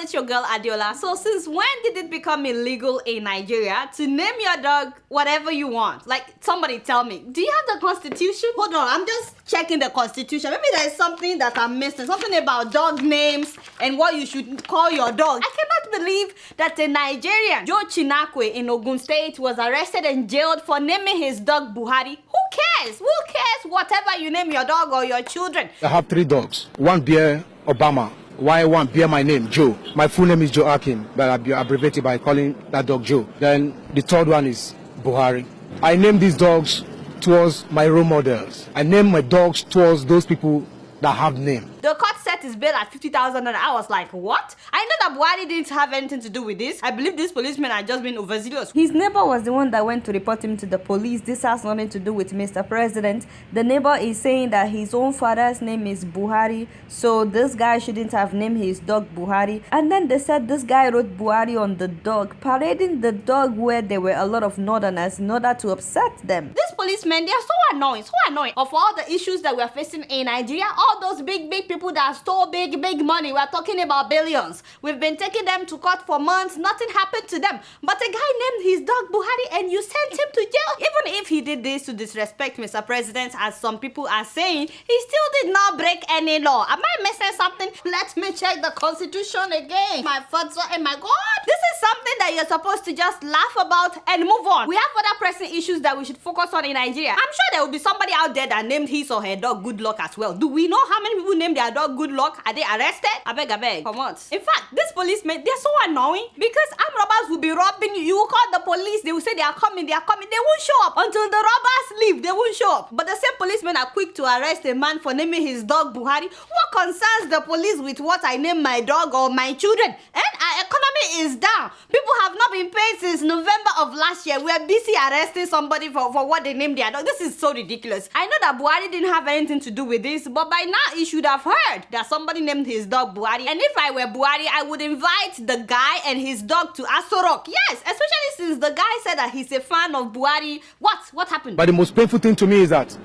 it's your girl Adeola. So since when did it become illegal in Nigeria to name your dog whatever you want? Like, somebody tell me, do you have the constitution? Hold on, I'm just checking the constitution. Maybe there's something that I'm missing, something about dog names and what you should call your dog. I cannot believe that a Nigerian, Joe Chinakwe in Ogun State, was arrested and jailed for naming his dog Buhari. Who cares? Who cares whatever you name your dog or your children? I have 3 dogs. One bear Obama. Why one bear my name, Joe? My full name is Joe Akim, but I abbreviated by calling that dog Joe. Then the third one is Buhari. I named these dogs towards my role models. I named my dogs towards those people that have name. The court set his bail at 50,000 and I was like, what? I know that Buhari didn't have anything to do with this. I believe these policemen are just being overzealous. His neighbor was the one that went to report him to the police. This has nothing to do with Mr. President. The neighbor is saying that his own father's name is Buhari, so this guy shouldn't have named his dog Buhari. And then they said this guy wrote Buhari on the dog, parading the dog where there were a lot of northerners in order to upset them. These policemen, they are so annoying, so annoying. Of all the issues that we are facing in Nigeria, all those big people that stole big money, we're talking about billions. We've been taking them to court for months, nothing happened to them. But a guy named his dog Buhari and you sent him to jail. Even if he did this to disrespect Mr. President, as some people are saying, he still did not break any law. Am I missing something? Let me check the constitution again. My father and my God. This is something that you're supposed to just laugh about and move on. We have other pressing issues that we should focus on in Nigeria. I'm sure there will be somebody out there that named his or her dog Good Luck as well. Do we know how many people named their dog Good Luck? Are they arrested? I beg, come on. In fact, these policemen, they're so annoying because armed robbers will be robbing you. You will call the police, they will say they are coming. They won't show up until the robbers leave. They won't show up. But the same policemen are quick to arrest a man for naming his dog Buhari. What concerns the police with what I name my dog or my children? And our economy is down. People have not been paid since November of last year. We are busy arresting somebody for what they named their dog. This is so ridiculous. I know that Buhari didn't have anything to do with this, but by now he should have heard that somebody named his dog Buhari. And if I were Buhari, I would invite the guy and his dog to Aso Rock. Yes, especially since the guy said that he's a fan of Buhari. What happened? But the most painful thing to me is that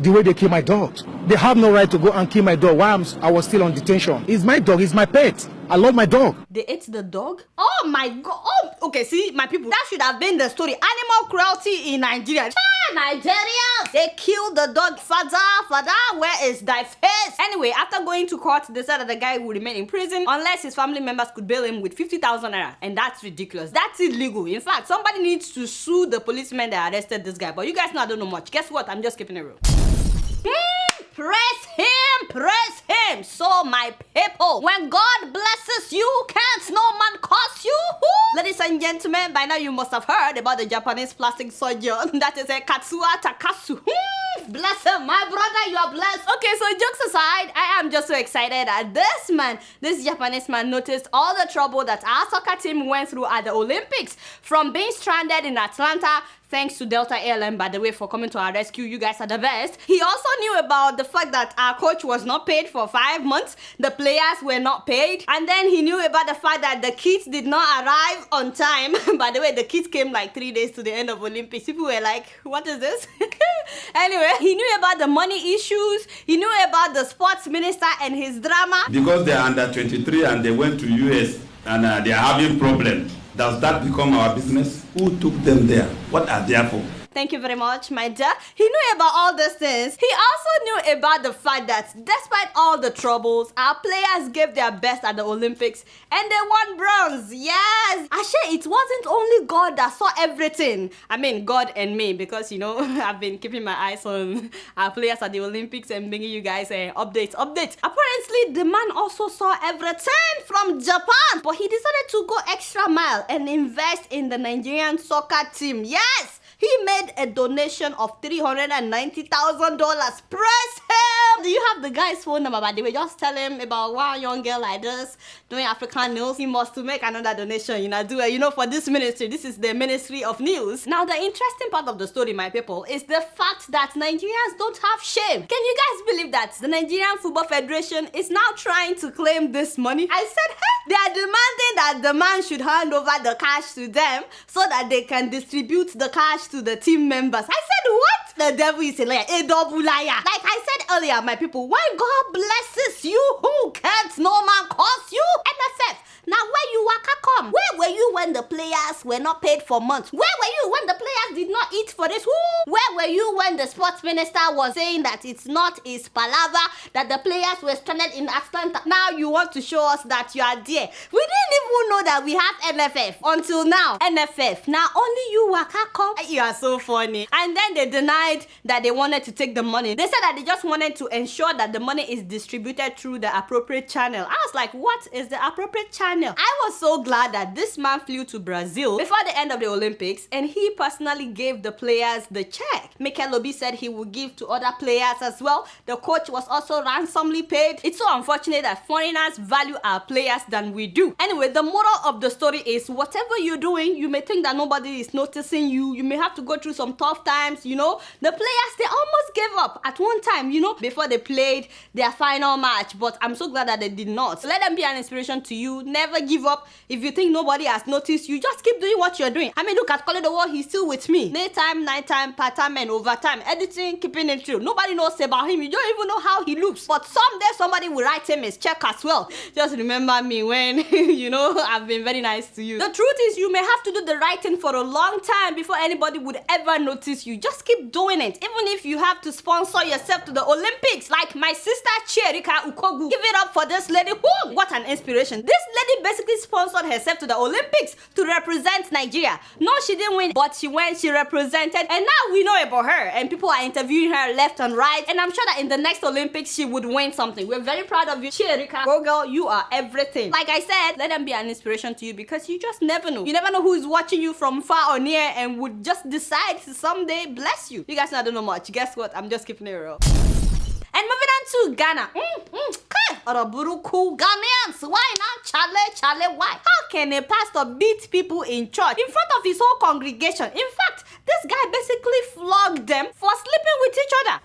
the way they kill my dogs. They have no right to go and kill my dog while I was still on detention. It's my dog, it's my pet. I love my dog. They ate the dog? Oh my God. Oh, okay, see, my people, that should have been the story. Animal cruelty in Nigeria. Nigeria! They killed the dog. Father, where is thy face? Anyway, after going to court, they said that the guy would remain in prison unless his family members could bail him with 50,000 naira. And that's ridiculous. That's illegal. In fact, somebody needs to sue the policemen that arrested this guy. But you guys know I don't know much. Guess what? I'm just keeping it real. Praise him. So my people, when God blesses you, can't no man curse you. Ladies and gentlemen, by now you must have heard about the Japanese plastic surgeon that is a Katsua Takasu. Bless him, my brother, you are blessed. Okay, so jokes aside, I am just so excited that this Japanese man noticed all the trouble that our soccer team went through at the Olympics, from being stranded in Atlanta. Thanks to Delta Airline, by the way, for coming to our rescue. You guys are the best. He also knew about the fact that our coach was not paid for 5 months. The players were not paid. And then he knew about the fact that the kids did not arrive on time. By the way, the kids came like 3 days to the end of Olympics. People were like, what is this? Anyway, he knew about the money issues. He knew about the sports minister and his drama. Because they are under 23 and they went to US and they are having problems. Does that become our business? Who took them there? What are they for? Thank you very much, my dear. He knew about all these things. He also knew about the fact that despite all the troubles, our players gave their best at the Olympics and they won bronze. Yes! Ashe, it wasn't only God that saw everything. I mean, God and me, because, you know, I've been keeping my eyes on our players at the Olympics and bringing you guys updates. Apparently, the man also saw everything from Japan, but he decided to go extra mile and invest in the Nigerian soccer team. Yes! He made a donation of $390,000. Praise him! Do you have the guy's phone number, by the way? Just tell him about one young girl like this doing African news. He must to make another donation, for this ministry. This is the Ministry of News. Now, the interesting part of the story, my people, is the fact that Nigerians don't have shame. Can you guys believe that the Nigerian Football Federation is now trying to claim this money? I said, hey, they are demanding that the man should hand over the cash to them so that they can distribute the cash to the team members. I said, what? The devil is a liar, a double liar. Like I said earlier, my people, when God blesses you, who can't no man curse you? NFF, players were not paid for months. Where were you when the players did not eat for this? Who? Where were you when the sports minister was saying that it's not his palaver, that the players were stranded in Atlanta? Now you want to show us that you are there. We didn't even know that we have NFF until now. NFF. Now only you waka come. You are so funny. And then they denied that they wanted to take the money. They said that they just wanted to ensure that the money is distributed through the appropriate channel. I was like, what is the appropriate channel? I was so glad that this man flew to Brazil before the end of the Olympics and he personally gave the players the check. Mikel Obi said he would give to other players as well. The coach was also ransomly paid. It's so unfortunate that foreigners value our players than we do. Anyway, the moral of the story is whatever you're doing, you may think that nobody is noticing you. You may have to go through some tough times, you know. The players, they almost gave up at one time, you know, before they played their final match. But I'm so glad that they did not. So let them be an inspiration to you. Never give up. If you think nobody has noticed you, just keep doing what you're doing. I mean, look at Call It The War, he's still with me. Daytime, nighttime, part-time, and overtime. Editing, keeping it true. Nobody knows about him. You don't even know how he looks. But someday somebody will write him his check as well. Just remember me when, you know, I've been very nice to you. The truth is, you may have to do the right thing for a long time before anybody would ever notice you. Just keep doing it. Even if you have to sponsor yourself to the Olympics, like my sister Chierika Ukogu. Give it up for this lady. Whoa, what an inspiration. This lady basically sponsored herself to the Olympics to represent Nigeria. No, she didn't win, but she went, she represented, and now we know about her, and people are interviewing her left and right, and I'm sure that in the next Olympics, she would win something. We're very proud of you, Chierika. Go girl, you are everything. Like I said, let them be an inspiration to you because you just never know. You never know who is watching you from far or near and would just decide to someday bless you. You guys know I don't know much. Guess what? I'm just keeping it real. And moving on to Ghana. Cool Ghanaians. Why not? Chale, why? How can a pastor beat people in church in front of his whole congregation? In fact, this guy basically flogged them for sleeping with each other.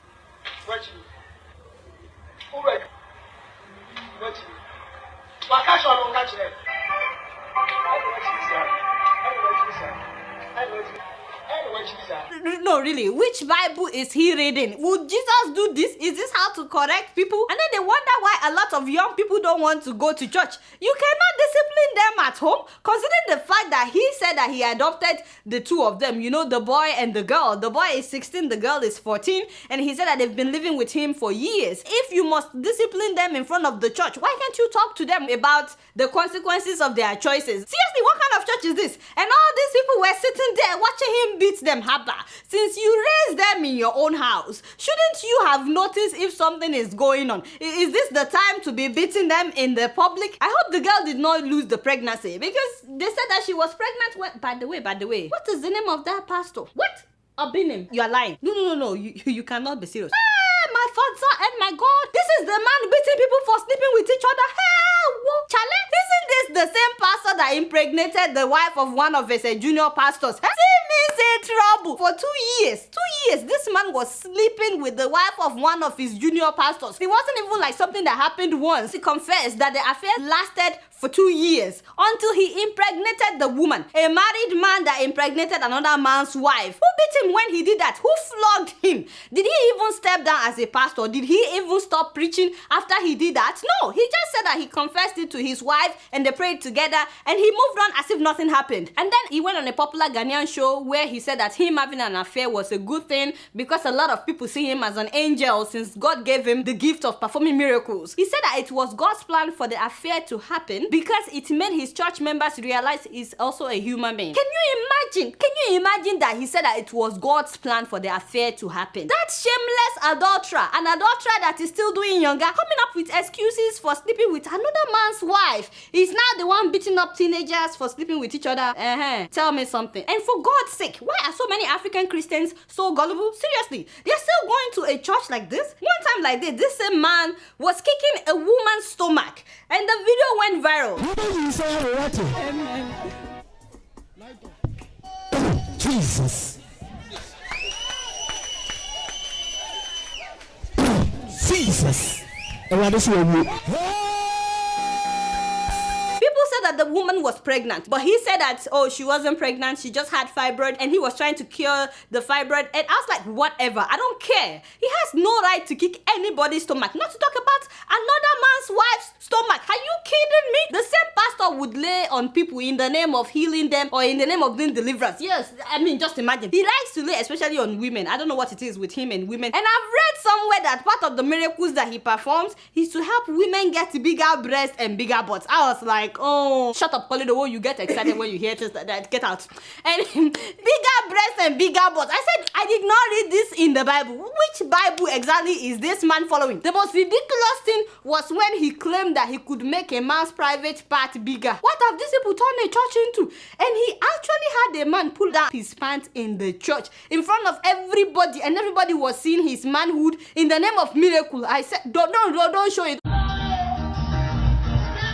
No, really, which Bible is he reading? Would Jesus do this? Is this how to correct people? And then they wonder why a lot of young people don't want to go to church. You cannot discipline them at home, considering the fact that he said that he adopted the two of them, you know, the boy and the girl. The boy is 16, the girl is 14, and he said that they've been living with him for years. If you must discipline them in front of the church, why can't you talk to them about the consequences of their choices? Seriously, what kind of church is this? And all these people were sitting there watching him beat them haba. Since you raised them in your own house, shouldn't you have noticed if something is going on? Is this the time to be beating them in the public? I hope the girl did not lose the pregnancy because they said that she was pregnant. What? By the way, what is the name of that pastor? What? Abinim. You are lying. No. You cannot be serious. My father and my God. This is the man beating people for sleeping with each other. Chale, isn't this the same pastor that impregnated the wife of one of his junior pastors? See me say trouble. For 2 years, this man was sleeping with the wife of one of his junior pastors. It wasn't even like something that happened once. He confessed that the affair lasted for 2 years until he impregnated the woman. A married man that impregnated another man's wife. Who beat him when he did that? Who flogged him? Did he even step down as a pastor? Did he even stop preaching after he did that? No, he just said that he confessed it to his wife and they prayed together and he moved on as if nothing happened. And then he went on a popular Ghanaian show where he said that him having an affair was a good thing because a lot of people see him as an angel since God gave him the gift of performing miracles. He said that it was God's plan for the affair to happen because it made his church members realize he's also a human being. Can you imagine that he said that it was God's plan for the affair to happen? That shameless adulterer, an adulterer that is still doing younger, coming up with excuses for sleeping with another man's wife. He's now the one beating up teenagers for sleeping with each other. Tell me something. And for God's sake, why are so many African Christians so gullible? Seriously, they're still going to a church like this? One time like this same man was kicking a woman's stomach and the video went viral. Amen. Jesus. Jesus. People said that the woman was pregnant, but he said that, oh, she wasn't pregnant, she just had fibroid, and he was trying to cure the fibroid. And I was like, whatever, I don't care. He has no right to kick anybody's stomach, not to talk about another man's wife's stomach. Are you kidding me? The same pastor would lay on people in the name of healing them or in the name of doing deliverance. Yes, I mean, just imagine. He likes to lay, especially on women. I don't know what it is with him and women. And I've read somewhere that part of the miracles that he performs is to help women get bigger breasts and bigger butts. I was like, oh, shut up, Polly, the way you get excited when you hear this, that get out. And bigger breasts and bigger butts. I said, I did not read this in the Bible. Which Bible exactly is this man following? The most ridiculous thing was when he claimed that he could make a man's private part bigger. What have these people turned a church into? And he actually had a man pull down his pants in the church in front of everybody, and everybody was seeing his manhood in the name of miracle. I said, don't show it.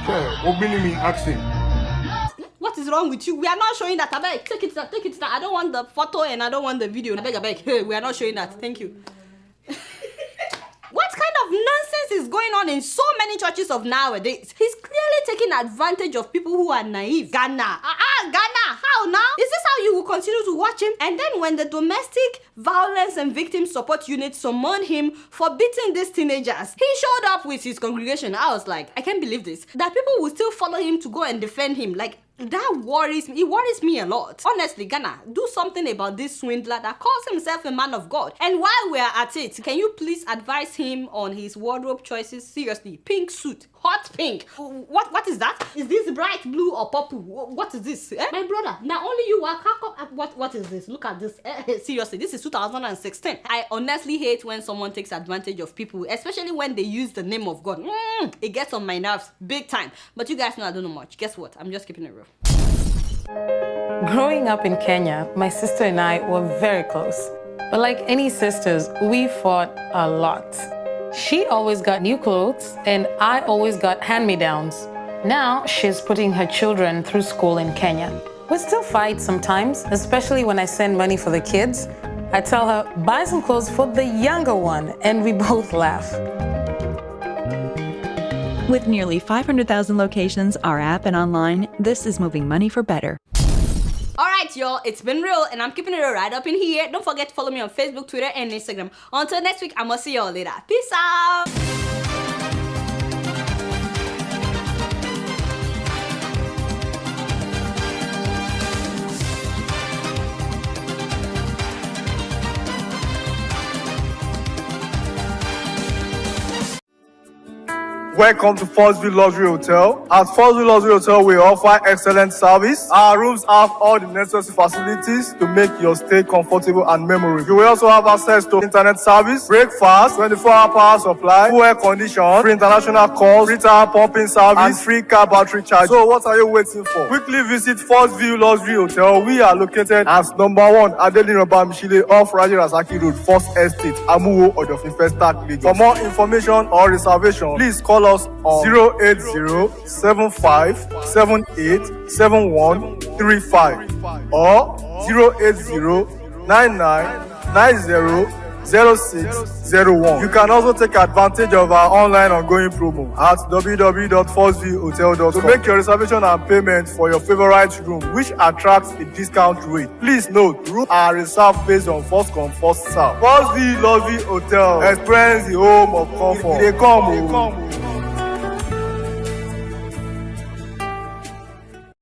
Sure, Obinimi asking. What is wrong with you? We are not showing that. I beg, take it down. I don't want the photo and I don't want the video. I beg. Hey, we are not showing that. Thank you. What kind of nonsense is going on in so many churches of nowadays? He's clearly taking advantage of people who are naive. Ghana. Ghana. How now? Is this how you will continue to watch him? And then when the domestic violence and victim support unit summoned him for beating these teenagers, he showed up with his congregation. I was like, I can't believe this. That people will still follow him to go and defend him. Like, that worries me. It worries me a lot. Honestly, Ghana, do something about this swindler that calls himself a man of God. And while we're at it, can you please advise him on his wardrobe choices? Seriously, pink suit, hot pink. What is that? Is this bright blue or purple? What is this? My brother, now only you are what is this? Look at this. Seriously, this is 2016. I honestly hate when someone takes advantage of people, especially when they use the name of God. It gets on my nerves big time. But you guys know I don't know much. Guess what? I'm just keeping it real. Growing up in Kenya, my sister and I were very close. But like any sisters, we fought a lot. She always got new clothes, and I always got hand-me-downs. Now she's putting her children through school in Kenya. We still fight sometimes, especially when I send money for the kids. I tell her, buy some clothes for the younger one, and we both laugh. With nearly 500,000 locations, our app and online, this is moving money for better. Alright, y'all, it's been real, and I'm keeping it right up in here. Don't forget to follow me on Facebook, Twitter, and Instagram. Until next week, I'm gonna see y'all later. Peace out! Welcome to Forstview Luxury Hotel. At Forstview Luxury Hotel, we offer excellent service. Our rooms have all the necessary facilities to make your stay comfortable and memorable. You will also have access to internet service, breakfast, 24-hour power supply, full air condition, free international calls, free tire pumping service, and free car battery charge. So what are you waiting for? Quickly visit Forstview Luxury Hotel. We are located at #1 Adeola Bamishile off Raji Rasaki Road, First Estate, Amuwo, Odofin Festac, Lagos. For more information or reservation, please call us on 08075787135 or 08099900601. You can also take advantage of our online ongoing promo at www.forceviewhotel.com to make your reservation and payment for your favorite room, which attracts a discount rate. Please note, rooms are reserved based on first come, first serve. Forstview Luxury Hotel. Experience the home of comfort. They come.